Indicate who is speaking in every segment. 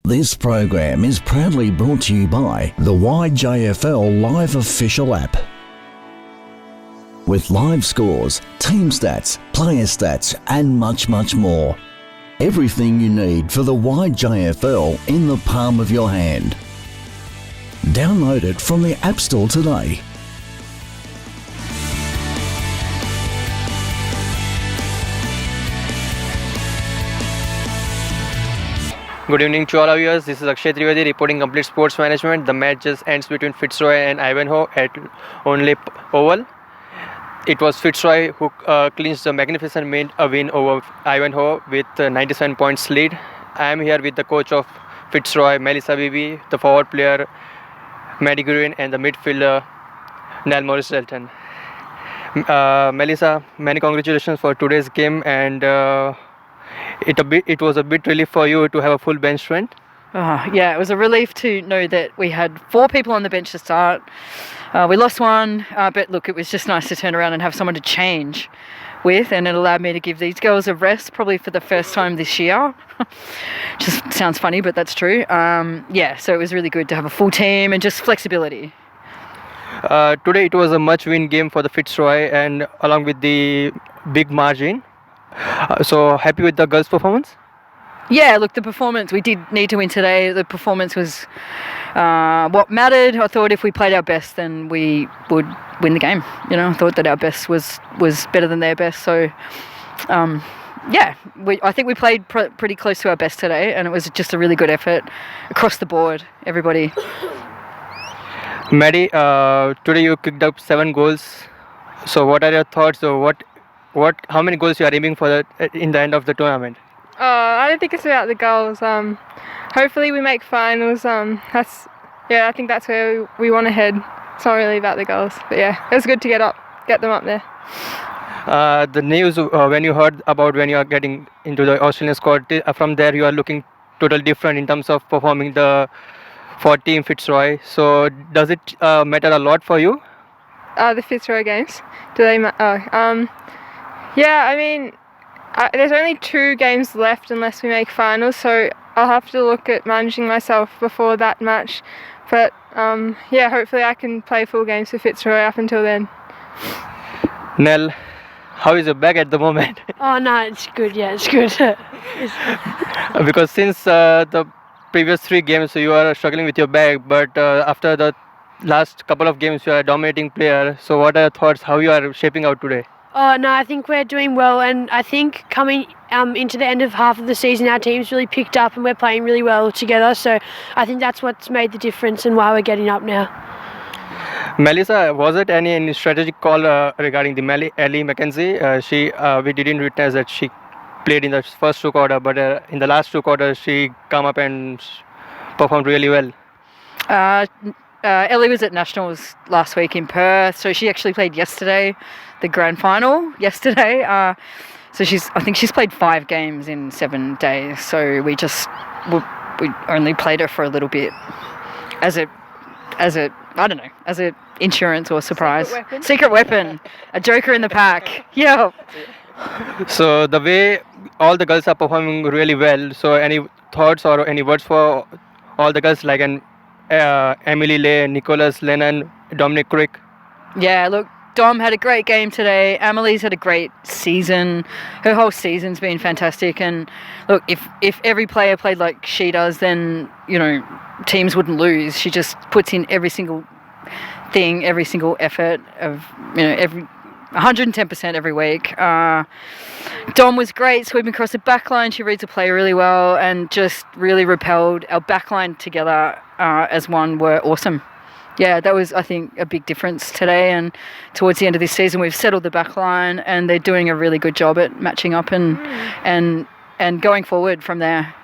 Speaker 1: This program is proudly brought to you by the YJFL Live Official app. With live scores, team stats, player stats and much more. Everything you need for the YJFL in the palm of your hand. Download it from the App Store today.
Speaker 2: Good evening to all of you. This is Akshay Trivedi reporting Complete Sports Management. The match just ends between Fitzroy and Ivanhoe at Only Oval. It was Fitzroy who clinched the magnificent win over Ivanhoe with 97 points lead. I am here with the coach of Fitzroy, Melissa Bibi, the forward player Maddie Green and the midfielder Nell Morris-Dalton. Melissa, many congratulations for today's game, and it was a bit relief for you to have a full bench strength.
Speaker 3: Yeah, it was a relief to know that we had 4 people on the bench to start. We lost one, but look, it was just nice to turn around and have someone to change with, and it allowed me to give these girls a rest probably for the first time this year. Just sounds funny, but that's true. So it was really good to have a full team and just flexibility.
Speaker 2: Today it was a must-win game for the Fitzroy, and along with the big margin. So happy with the girls' performance?
Speaker 3: Yeah, look, the performance, we did need to win today. The performance was what mattered. I thought if we played our best, then we would win the game. You know, I thought that our best was better than their best. So, I think we played pretty close to our best today, and it was just a really good effort across the board, everybody.
Speaker 2: Maddie, today you kicked up 7 goals. So what are your thoughts? So how many goals you are aiming for in the end of the tournament?
Speaker 4: I don't think it's about the goals. Hopefully we make finals. I think that's where we want to head. It's not really about the goals, but yeah, it was good to get them up there.
Speaker 2: The news when you heard about when you are getting into the Australian squad, from there you are looking totally different in terms of performing for Team Fitzroy. So does it matter a lot for you?
Speaker 4: The Fitzroy games, do they? Yeah, I mean, there's only 2 games left unless we make finals, so I'll have to look at managing myself before that match. But hopefully I can play full games for Fitzroy up until then.
Speaker 2: Nell, how is your back at the moment?
Speaker 5: Oh no, it's good. Yeah, it's good.
Speaker 2: Because since the previous 3 games you are struggling with your back, but after the last couple of games you are a dominating player. So what are your thoughts? How you are shaping out today?
Speaker 5: Oh no, I think we're doing well, and I think coming into the end of half of the season, our team's really picked up and we're playing really well together. So I think that's what's made the difference and why we're getting up now.
Speaker 2: Melissa, was it any strategic call regarding the Ellie McKenzie? We didn't witness that she played in the first 2 quarters, but in the last 2 quarters she come up and performed really well.
Speaker 3: Ellie was at Nationals last week in Perth, so she actually played yesterday, the grand final yesterday. So I think she's played 5 games in 7 days. So we only played her for a little bit as a insurance or surprise. Secret weapon, a joker in the pack. Yeah.
Speaker 2: So the way all the girls are performing really well. So any thoughts or any words for all the girls like Emily Lay, Nicholas Lennon, Dominic Crick?
Speaker 3: Yeah, look, Dom had a great game today. Emily's had a great season. Her whole season's been fantastic. And look, if every player played like she does, then, you know, teams wouldn't lose. She just puts in every single thing, every single effort of, you know, 110% every week. Dom was great sweeping across the backline. She reads the play really well and just really repelled. Our backline together as one were awesome. Yeah, that was, I think, a big difference today. And towards the end of this season, we've settled the backline and they're doing a really good job at matching up and going forward from there.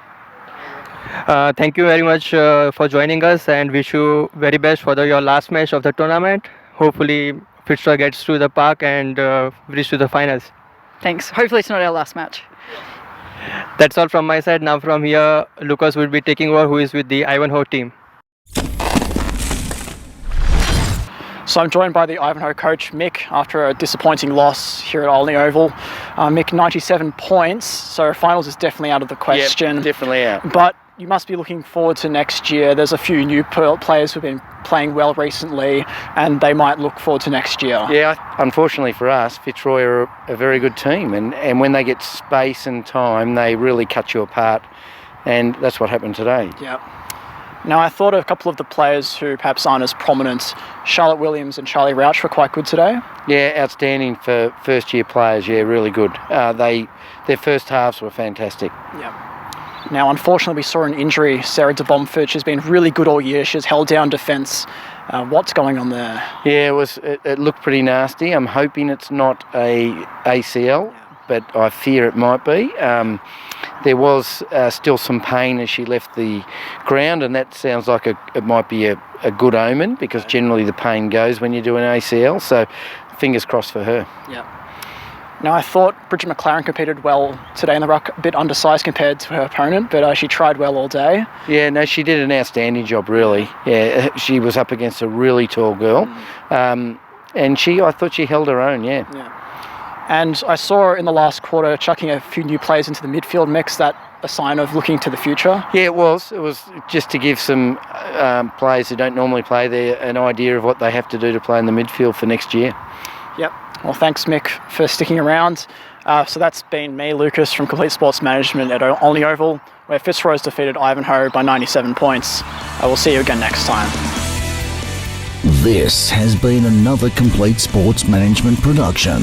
Speaker 2: Thank you very much for joining us, and wish you very best for your last match of the tournament. Hopefully Fitzroy gets to the park and reach to the finals.
Speaker 3: Thanks. Hopefully it's not our last match.
Speaker 2: That's all from my side. Now from here, Lucas will be taking over, who is with the Ivanhoe team.
Speaker 6: So I'm joined by the Ivanhoe coach, Mick, after a disappointing loss here at Olney Oval. Mick, 97 points, so finals is definitely out of the question.
Speaker 7: Yep, definitely out.
Speaker 6: But you must be looking forward to next year. There's a few new players who've been playing well recently, and they might look forward to next year.
Speaker 7: Yeah, unfortunately for us, Fitzroy are a very good team, and when they get space and time, they really cut you apart, and that's what happened today.
Speaker 6: Yeah. Now, I thought a couple of the players who perhaps aren't as prominent, Charlotte Williams and Charlie Rauch, were quite good today.
Speaker 7: Yeah, outstanding for first-year players. Yeah, really good. Their first halves were fantastic.
Speaker 6: Yeah. Now, unfortunately, we saw an injury. Sarah de Bomford, she's been really good all year. She's held down defence. What's going on there?
Speaker 7: Yeah, it looked pretty nasty. I'm hoping it's not a ACL, but I fear it might be. There was still some pain as she left the ground, and that sounds like it might be a good omen, because generally the pain goes when you do an ACL, so fingers crossed for her.
Speaker 6: Yeah. Now, I thought Bridget McLaren competed well today in the ruck, a bit undersized compared to her opponent, but she tried well all day.
Speaker 7: Yeah, no, she did an outstanding job, really. Yeah, she was up against a really tall girl, and I thought she held her own, yeah.
Speaker 6: And I saw her in the last quarter chucking a few new players into the midfield mix. That a sign of looking to the future?
Speaker 7: Yeah, it was. It was just to give some players who don't normally play there an idea of what they have to do to play in the midfield for next year.
Speaker 6: Yep. Well, thanks, Mick, for sticking around. So that's been me, Lucas, from Complete Sports Management at Olney Oval, where Fitzroy defeated Ivanhoe by 97 points. I will see you again next time.
Speaker 1: This has been another Complete Sports Management production.